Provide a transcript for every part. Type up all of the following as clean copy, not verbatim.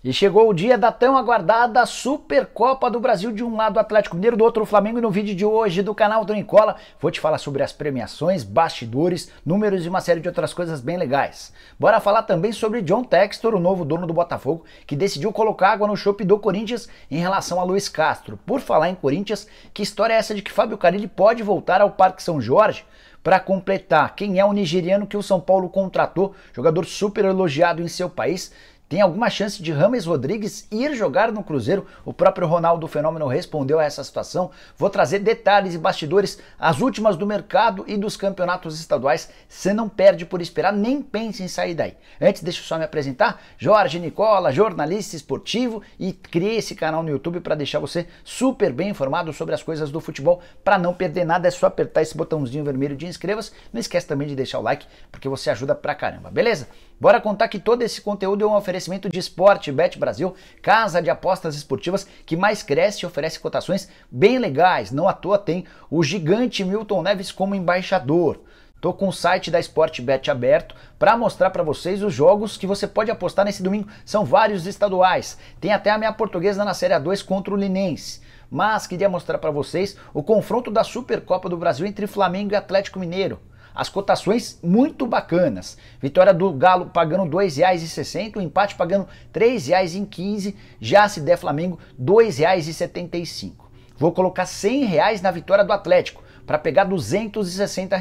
E chegou o dia da tão aguardada Supercopa do Brasil, de um lado o Atlético Mineiro, do outro o Flamengo, e no vídeo de hoje do canal do Nicola vou te falar sobre as premiações, bastidores, números e uma série de outras coisas bem legais. Bora falar também sobre John Textor, o novo dono do Botafogo, que decidiu colocar água no chope do Corinthians em relação a Luiz Castro. Por falar em Corinthians, que história é essa de que Fábio Carille pode voltar ao Parque São Jorge? Para completar, quem é o nigeriano que o São Paulo contratou, jogador super elogiado em seu país? Tem alguma chance de James Rodrigues ir jogar no Cruzeiro? O próprio Ronaldo Fenômeno respondeu a essa situação. Vou trazer detalhes e bastidores, as últimas do mercado e dos campeonatos estaduais. Você não perde por esperar, nem pense em sair daí. Antes, deixa eu só me apresentar. Jorge Nicola, jornalista esportivo, e criei esse canal no YouTube para deixar você super bem informado sobre as coisas do futebol. Para não perder nada, é só apertar esse botãozinho vermelho de inscreva-se. Não esquece também de deixar o like, porque você ajuda pra caramba, beleza? Bora contar que todo esse conteúdo é um oferecimento de Sportbet Brasil, casa de apostas esportivas que mais cresce e oferece cotações bem legais. Não à toa tem o gigante Milton Neves como embaixador. Tô com o site da Sportbet aberto para mostrar para vocês os jogos que você pode apostar nesse domingo. São vários estaduais. Tem até a minha portuguesa na Série A2 contra o Linense. Mas queria mostrar para vocês o confronto da Supercopa do Brasil entre Flamengo e Atlético Mineiro. As cotações muito bacanas. Vitória do Galo pagando R$ 2,60, o empate pagando R$ 3,15, já se der Flamengo R$ 2,75. Vou colocar R$ 100 na vitória do Atlético, para pegar R$ 260.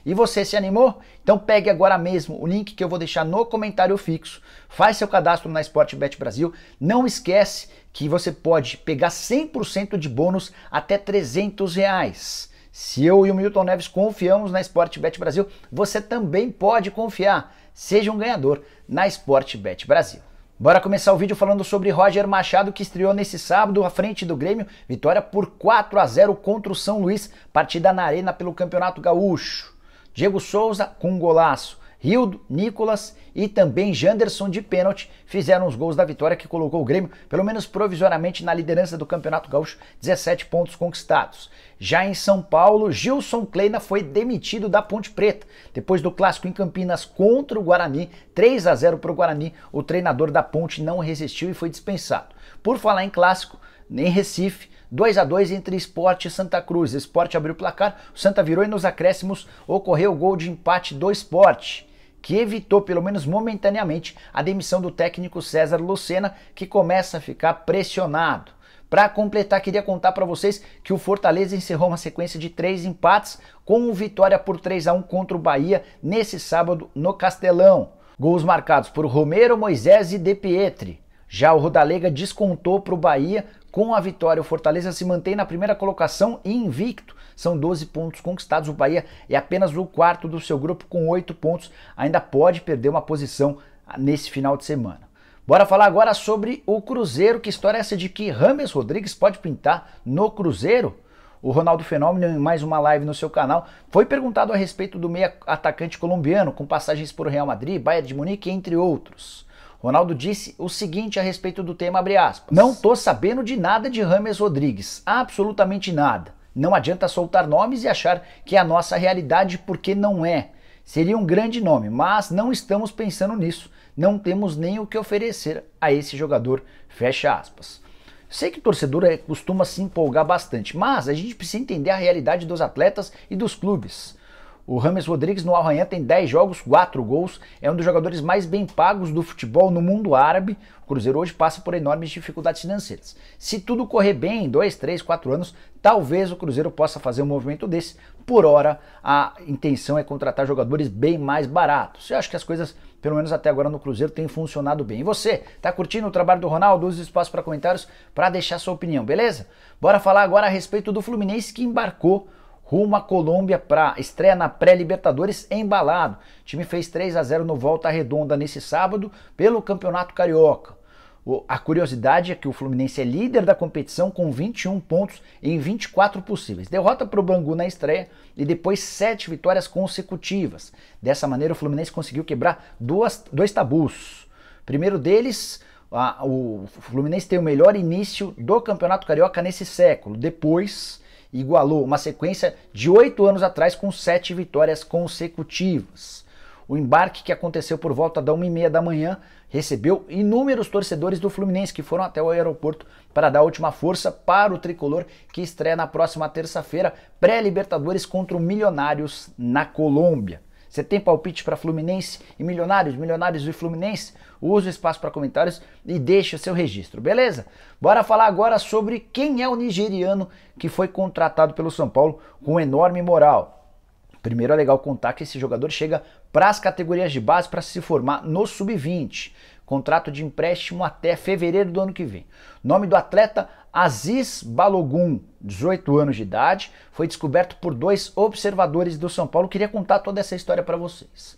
E você se animou? Então pegue agora mesmo o link que eu vou deixar no comentário fixo, faz seu cadastro na Sportbet Brasil, não esquece que você pode pegar 100% de bônus até R$ 300. Se eu e o Milton Neves confiamos na Sportbet Brasil, você também pode confiar. Seja um ganhador na Sportbet Brasil. Bora começar o vídeo falando sobre Roger Machado, que estreou nesse sábado à frente do Grêmio. Vitória por 4-0 contra o São Luís, partida na Arena pelo Campeonato Gaúcho. Diego Souza com um golaço. Rildo, Nicolas e também Janderson de pênalti fizeram os gols da vitória, que colocou o Grêmio, pelo menos provisoriamente, na liderança do Campeonato Gaúcho, 17 pontos conquistados. Já em São Paulo, Gilson Kleina foi demitido da Ponte Preta. Depois do clássico em Campinas contra o Guarani, 3-0 para o Guarani, o treinador da Ponte não resistiu e foi dispensado. Por falar em clássico, em Recife, 2-2 entre Sport e Santa Cruz. O Sport abriu o placar, o Santa virou e nos acréscimos ocorreu o gol de empate do Sport, que evitou, pelo menos momentaneamente, a demissão do técnico César Lucena, que começa a ficar pressionado. Para completar, queria contar para vocês que o Fortaleza encerrou uma sequência de 3 empates, com vitória por 3-1 contra o Bahia nesse sábado no Castelão. Gols marcados por Romero, Moisés e De Pietri. Já o Rodalega descontou para o Bahia. Com a vitória, o Fortaleza se mantém na primeira colocação e invicto. São 12 pontos conquistados. O Bahia é apenas o quarto do seu grupo com 8 pontos. Ainda pode perder uma posição nesse final de semana. Bora falar agora sobre o Cruzeiro. Que história é essa de que James Rodrigues pode pintar no Cruzeiro? O Ronaldo Fenômeno, em mais uma live no seu canal, foi perguntado a respeito do meia atacante colombiano, com passagens por Real Madrid, Bayern de Munique, entre outros. Ronaldo disse o seguinte a respeito do tema, abre aspas: "Não tô sabendo de nada de James Rodrigues, absolutamente nada. Não adianta soltar nomes e achar que é a nossa realidade, porque não é. Seria um grande nome, mas não estamos pensando nisso. Não temos nem o que oferecer a esse jogador", fecha aspas. Sei que o torcedor costuma se empolgar bastante, mas a gente precisa entender a realidade dos atletas e dos clubes. O James Rodrigues no Al Rayyan tem 10 jogos, 4 gols, é um dos jogadores mais bem pagos do futebol no mundo árabe. O Cruzeiro hoje passa por enormes dificuldades financeiras. Se tudo correr bem em 2, 3, 4 anos, talvez o Cruzeiro possa fazer um movimento desse. Por hora, a intenção é contratar jogadores bem mais baratos. Eu acho que as coisas, pelo menos até agora no Cruzeiro, têm funcionado bem. E você, tá curtindo o trabalho do Ronaldo? Use o espaço para comentários para deixar sua opinião, beleza? Bora falar agora a respeito do Fluminense, que embarcou rumo à Colômbia para estreia na pré-Libertadores embalado. O time fez 3-0 no Volta Redonda nesse sábado pelo Campeonato Carioca. A curiosidade é que o Fluminense é líder da competição com 21 pontos em 24 possíveis. Derrota para o Bangu na estreia e depois 7 vitórias consecutivas. Dessa maneira o Fluminense conseguiu quebrar dois tabus. Primeiro deles, o Fluminense tem o melhor início do Campeonato Carioca nesse século. Depois igualou uma sequência de 8 anos atrás com 7 vitórias consecutivas. O embarque, que aconteceu por volta da 1h30 da manhã, recebeu inúmeros torcedores do Fluminense que foram até o aeroporto para dar a última força para o tricolor, que estreia na próxima terça-feira, pré-Libertadores contra o Milionários na Colômbia. Você tem palpite para Fluminense e Milionários, Milionários e Fluminense? Use o espaço para comentários e deixe o seu registro, beleza? Bora falar agora sobre quem é o nigeriano que foi contratado pelo São Paulo com enorme moral. Primeiro é legal contar que esse jogador chega para as categorias de base para se formar no Sub-20. Contrato de empréstimo até fevereiro do ano que vem. Nome do atleta, Aziz Balogun, 18 anos de idade, foi descoberto por 2 observadores do São Paulo. Queria contar toda essa história para vocês.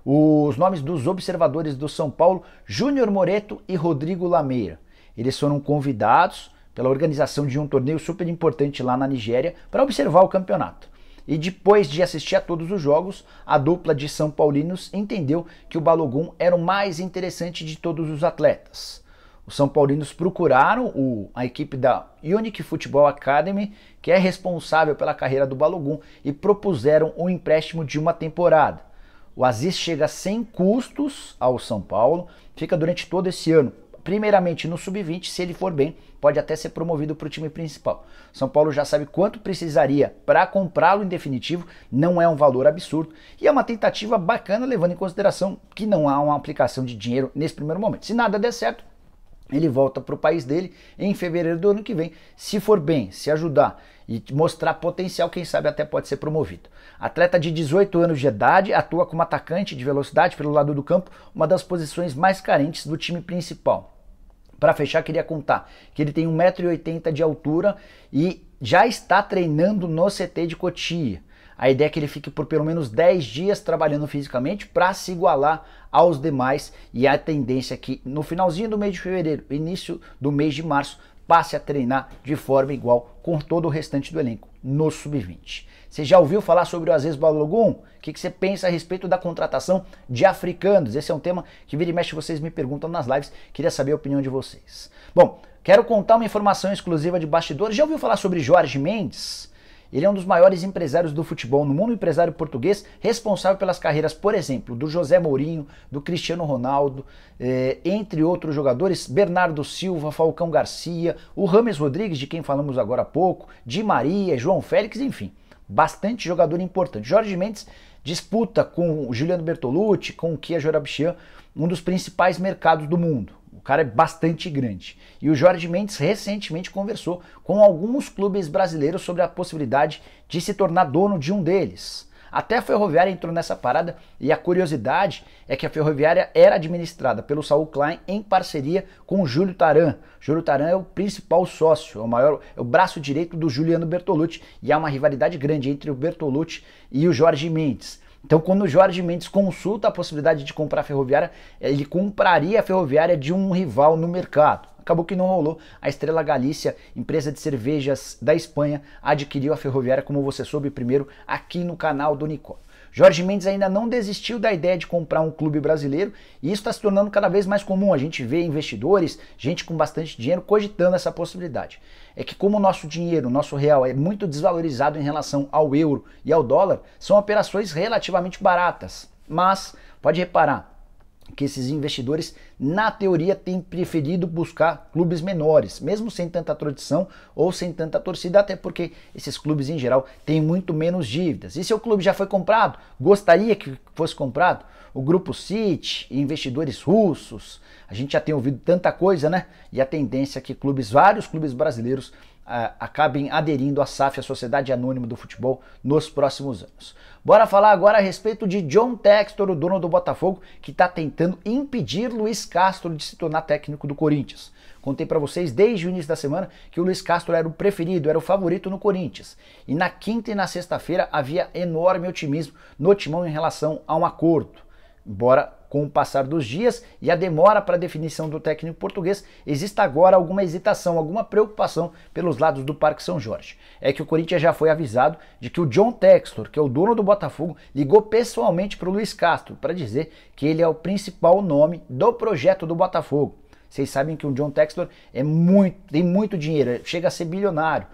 Os nomes dos observadores do São Paulo, Júnior Moreto e Rodrigo Lameira. Eles foram convidados pela organização de um torneio super importante lá na Nigéria para observar o campeonato. E depois de assistir a todos os jogos, a dupla de São Paulinos entendeu que o Balogun era o mais interessante de todos os atletas. Os São Paulinos procuraram a equipe da Unique Football Academy, que é responsável pela carreira do Balogun, e propuseram um empréstimo de uma temporada. O Aziz chega sem custos ao São Paulo, fica durante todo esse ano, primeiramente no Sub-20, se ele for bem, pode até ser promovido para o time principal. São Paulo já sabe quanto precisaria para comprá-lo em definitivo, não é um valor absurdo, e é uma tentativa bacana, levando em consideração que não há uma aplicação de dinheiro nesse primeiro momento. Se nada der certo, ele volta para o país dele em fevereiro do ano que vem. Se for bem, se ajudar e mostrar potencial, quem sabe até pode ser promovido. Atleta de 18 anos de idade, atua como atacante de velocidade pelo lado do campo, uma das posições mais carentes do time principal. Para fechar, queria contar que ele tem 1,80 m de altura e já está treinando no CT de Cotia. A ideia é que ele fique por pelo menos 10 dias trabalhando fisicamente para se igualar aos demais, e a tendência é que no finalzinho do mês de fevereiro, início do mês de março, passe a treinar de forma igual com todo o restante do elenco no Sub-20. Você já ouviu falar sobre o Aziz Balogun? O que você pensa a respeito da contratação de africanos? Esse é um tema que vira e mexe vocês me perguntam nas lives, queria saber a opinião de vocês. Bom, quero contar uma informação exclusiva de bastidores. Já ouviu falar sobre Jorge Mendes? Ele é um dos maiores empresários do futebol no mundo, empresário português, responsável pelas carreiras, por exemplo, do José Mourinho, do Cristiano Ronaldo, entre outros jogadores, Bernardo Silva, Falcão Garcia, o Rames Rodrigues, de quem falamos agora há pouco, Di Maria, João Félix, enfim, bastante jogador importante. Jorge Mendes disputa com o Juliano Bertolucci, com o Kia Joorabchian, um dos principais mercados do mundo. O cara é bastante grande. E o Jorge Mendes recentemente conversou com alguns clubes brasileiros sobre a possibilidade de se tornar dono de um deles. Até a Ferroviária entrou nessa parada, e a curiosidade é que a Ferroviária era administrada pelo Saul Klein em parceria com o Júlio Taran. Júlio Taran é o principal sócio, é o braço direito do Juliano Bertolucci, e há uma rivalidade grande entre o Bertolucci e o Jorge Mendes. Então, quando o Jorge Mendes consulta a possibilidade de comprar a Ferroviária, ele compraria a Ferroviária de um rival no mercado. Acabou que não rolou. A Estrela Galícia, empresa de cervejas da Espanha, adquiriu a Ferroviária, como você soube primeiro, aqui no canal do Nicole. Jorge Mendes ainda não desistiu da ideia de comprar um clube brasileiro, e isso está se tornando cada vez mais comum. A gente vê investidores, gente com bastante dinheiro, cogitando essa possibilidade. É que como o nosso dinheiro, o nosso real, é muito desvalorizado em relação ao euro e ao dólar, são operações relativamente baratas. Mas pode reparar que esses investidores, na teoria, têm preferido buscar clubes menores, mesmo sem tanta tradição ou sem tanta torcida, até porque esses clubes, em geral, têm muito menos dívidas. E seu clube já foi comprado? Gostaria que fosse comprado? O Grupo City, investidores russos, a gente já tem ouvido tanta coisa, né? E a tendência é que vários clubes brasileiros acabem aderindo à SAF, a Sociedade Anônima do Futebol, nos próximos anos. Bora falar agora a respeito de John Textor, o dono do Botafogo, que está tentando impedir Luiz Castro de se tornar técnico do Corinthians. Contei para vocês desde o início da semana que o Luiz Castro era o preferido, era o favorito no Corinthians. E na quinta e na sexta-feira havia enorme otimismo no timão em relação a um acordo. Embora com o passar dos dias e a demora para a definição do técnico português, existe agora alguma hesitação, alguma preocupação pelos lados do Parque São Jorge. É que o Corinthians já foi avisado de que o John Textor, que é o dono do Botafogo, ligou pessoalmente para o Luiz Castro para dizer que ele é o principal nome do projeto do Botafogo. Vocês sabem que o John Textor tem muito dinheiro, chega a ser bilionário.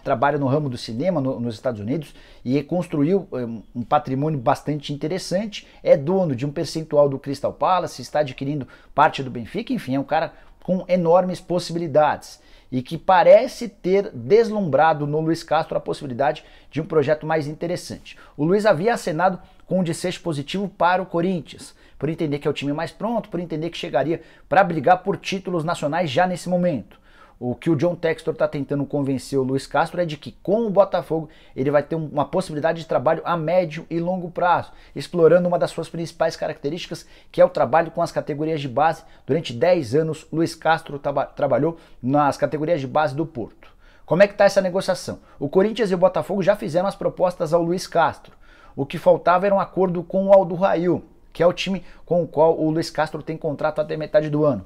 Trabalha no ramo do cinema nos Estados Unidos e construiu um patrimônio bastante interessante, é dono de um percentual do Crystal Palace, está adquirindo parte do Benfica, enfim, é um cara com enormes possibilidades e que parece ter deslumbrado no Luiz Castro a possibilidade de um projeto mais interessante. O Luiz havia acenado com um desfecho positivo para o Corinthians, por entender que é o time mais pronto, por entender que chegaria para brigar por títulos nacionais já nesse momento. O que o John Textor está tentando convencer o Luiz Castro é de que com o Botafogo ele vai ter uma possibilidade de trabalho a médio e longo prazo, explorando uma das suas principais características, que é o trabalho com as categorias de base. Durante 10 anos, Luiz Castro trabalhou nas categorias de base do Porto. Como é que está essa negociação? O Corinthians e o Botafogo já fizeram as propostas ao Luiz Castro. O que faltava era um acordo com o Aldo Rail, que é o time com o qual o Luiz Castro tem contrato até metade do ano.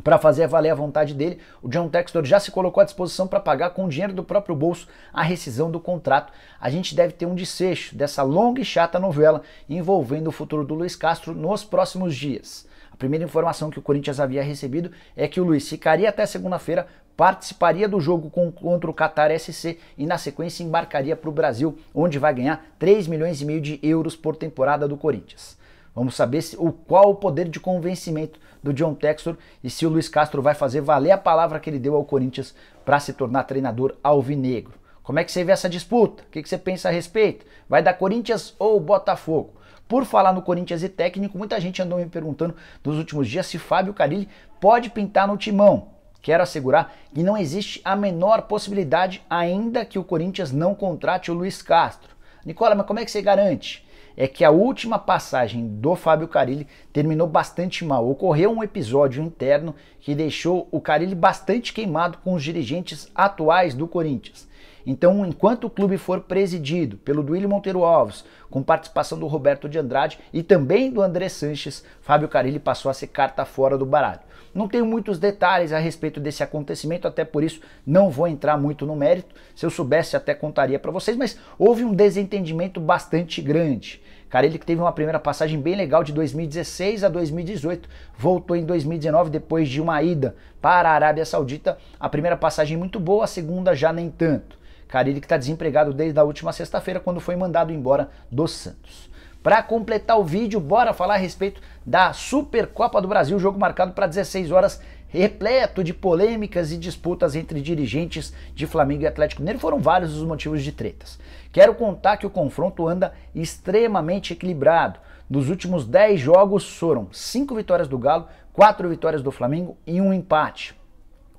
Para fazer valer a vontade dele, o John Textor já se colocou à disposição para pagar com o dinheiro do próprio bolso a rescisão do contrato. A gente deve ter um desfecho dessa longa e chata novela envolvendo o futuro do Luiz Castro nos próximos dias. A primeira informação que o Corinthians havia recebido é que o Luiz ficaria até segunda-feira, participaria do jogo contra o Qatar SC e na sequência embarcaria para o Brasil, onde vai ganhar 3,5 milhões de euros por temporada do Corinthians. Vamos saber qual o poder de convencimento do John Textor e se o Luiz Castro vai fazer valer a palavra que ele deu ao Corinthians para se tornar treinador alvinegro. Como é que você vê essa disputa? O que você pensa a respeito? Vai dar Corinthians ou Botafogo? Por falar no Corinthians e técnico, muita gente andou me perguntando nos últimos dias se Fábio Carille pode pintar no timão. Quero assegurar que não existe a menor possibilidade ainda que o Corinthians não contrate o Luiz Castro. Nicola, mas como é que você garante? É que a última passagem do Fábio Carille terminou bastante mal. Ocorreu um episódio interno que deixou o Carille bastante queimado com os dirigentes atuais do Corinthians. Então, enquanto o clube for presidido pelo Duílio Monteiro Alves, com participação do Roberto de Andrade e também do André Sanches, Fábio Carille passou a ser carta fora do baralho. Não tenho muitos detalhes a respeito desse acontecimento, até por isso não vou entrar muito no mérito. Se eu soubesse até contaria para vocês, mas houve um desentendimento bastante grande. Carille que teve uma primeira passagem bem legal de 2016 a 2018, voltou em 2019 depois de uma ida para a Arábia Saudita, a primeira passagem muito boa, a segunda já nem tanto. Carille que está desempregado desde a última sexta-feira, quando foi mandado embora do Santos. Para completar o vídeo, bora falar a respeito da Supercopa do Brasil, jogo marcado para 16 horas, repleto de polêmicas e disputas entre dirigentes de Flamengo e Atlético Mineiro. Foram vários os motivos de tretas. Quero contar que o confronto anda extremamente equilibrado. Dos últimos 10 jogos foram 5 vitórias do Galo, 4 vitórias do Flamengo e um empate.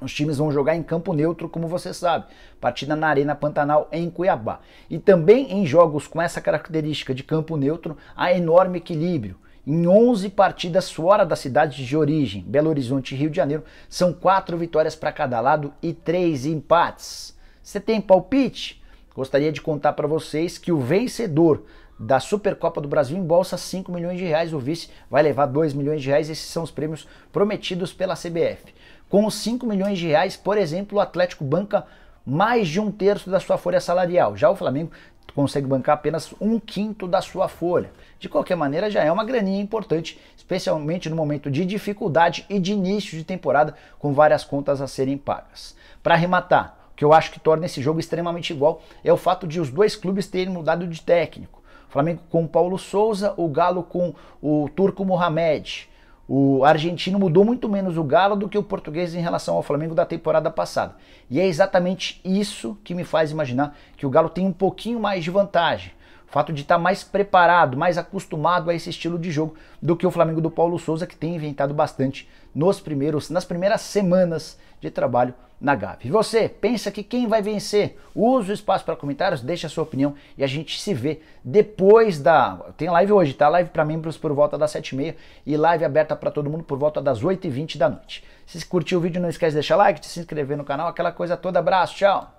Os times vão jogar em campo neutro, como você sabe, partida na Arena Pantanal em Cuiabá. E também em jogos com essa característica de campo neutro, há enorme equilíbrio. Em 11 partidas fora da cidade de origem, Belo Horizonte e Rio de Janeiro, são 4 vitórias para cada lado e 3 empates. Você tem palpite? Gostaria de contar para vocês que o vencedor da Supercopa do Brasil embolsa 5 milhões de reais, o vice vai levar 2 milhões de reais, esses são os prêmios prometidos pela CBF. Com os 5 milhões de reais, por exemplo, o Atlético banca mais de 1/3 da sua folha salarial. Já o Flamengo consegue bancar apenas 1/5 da sua folha. De qualquer maneira, já é uma graninha importante, especialmente no momento de dificuldade e de início de temporada, com várias contas a serem pagas. Para arrematar, o que eu acho que torna esse jogo extremamente igual é o fato de os dois clubes terem mudado de técnico. O Flamengo com o Paulo Souza, o Galo com o Turco Mohamed. O argentino mudou muito menos o Galo do que o português em relação ao Flamengo da temporada passada. E é exatamente isso que me faz imaginar que o Galo tem um pouquinho mais de vantagem. O fato de estar mais preparado, mais acostumado a esse estilo de jogo do que o Flamengo do Paulo Souza, que tem inventado bastante nas primeiras semanas de trabalho na Gávea. E você, pensa que quem vai vencer? Use o espaço para comentários, deixe a sua opinião e a gente se vê depois da... Tem live hoje, tá? Live para membros por volta das 7h30 e live aberta para todo mundo por volta das 8h20 da noite. Se curtiu o vídeo, não esquece de deixar like, de se inscrever no canal, aquela coisa toda. Abraço, tchau!